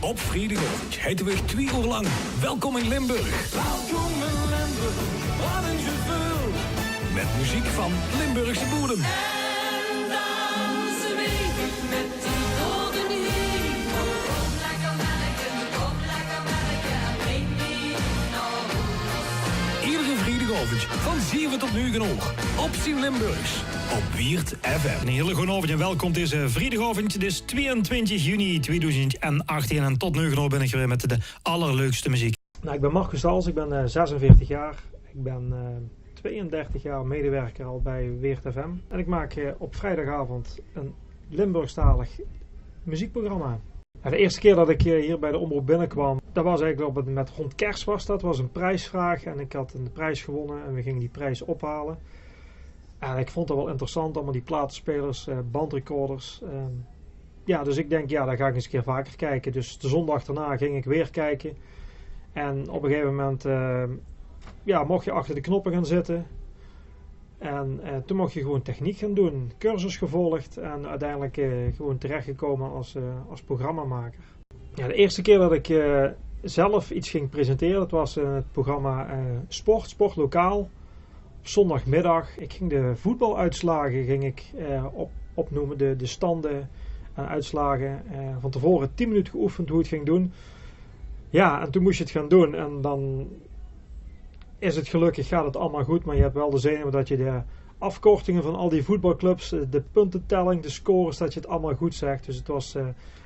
Op vrijdagavond heten we 2 uur lang. Welkom in Limburg. Welkom in Limburg, wat een gevoel. Met muziek van Limburgse bodem. En dan zweef ik met die golden hemel. Kom lekker melken, breng die nog. Iedere vrijdagavond van 7 tot 9 uur. Op Sien Limburgs. Op Weert FM. Een hele goede avond en welkom deze vrijdagavond. Het is 22 juni 2018 en tot 9 uur ben ik weer met de allerleukste muziek. Nou, ik ben Marcus Dals, ik ben 46 jaar. Ik ben 32 jaar medewerker al bij Weert FM. En ik maak op vrijdagavond een Limburgstalig muziekprogramma. En de eerste keer dat ik hier bij de omroep binnenkwam, dat was eigenlijk met rond kerst dat was een prijsvraag. En ik had een prijs gewonnen en we gingen die prijs ophalen. En ik vond dat wel interessant, allemaal die platenspelers, bandrecorders. Ja, dus ik denk, ja, daar ga ik eens een keer vaker kijken. Dus de zondag daarna ging ik weer kijken. En op een gegeven moment mocht je achter de knoppen gaan zitten. En toen mocht je gewoon techniek gaan doen. Cursus gevolgd en uiteindelijk gewoon terechtgekomen als programmamaker. Ja, de eerste keer dat ik zelf iets ging presenteren, dat was het programma Sport Lokaal. Op zondagmiddag. Ik ging de voetbaluitslagen opnoemen, de standen en uitslagen. Van tevoren 10 minuten geoefend hoe het ging doen. Ja, en toen moest je het gaan doen. En dan is het gelukkig, gaat het allemaal goed. Maar je hebt wel de zenuwen dat je de afkortingen van al die voetbalclubs, de puntentelling, de scores, dat je het allemaal goed zegt. Dus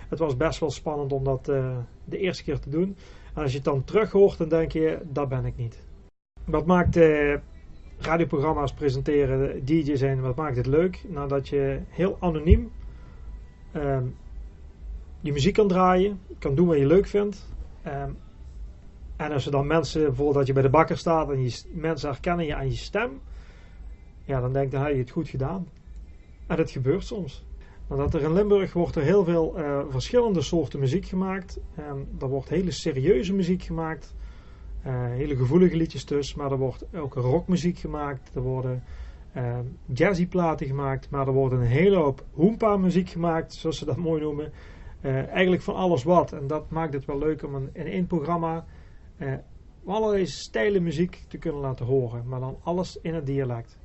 het was best wel spannend om dat de eerste keer te doen. En als je het dan terug hoort, dan denk je, dat ben ik niet. Wat maakt radioprogramma's presenteren, DJ zijn, wat maakt het leuk? Nou, dat je heel anoniem je muziek kan draaien, kan doen wat je leuk vindt. En als er dan mensen, bijvoorbeeld dat je bij de bakker staat en mensen herkennen je aan je stem, ja, dan denk ik, dan heb je het goed gedaan. En dat gebeurt soms. Want in Limburg wordt er heel veel verschillende soorten muziek gemaakt. Er wordt hele serieuze muziek gemaakt. Hele gevoelige liedjes dus, maar er wordt ook rockmuziek gemaakt. Er worden jazzyplaten gemaakt, maar er wordt een hele hoop hoompa muziek gemaakt, zoals ze dat mooi noemen. Eigenlijk van alles wat. En dat maakt het wel leuk om in één programma allerlei stijlen muziek te kunnen laten horen, maar dan alles in het dialect.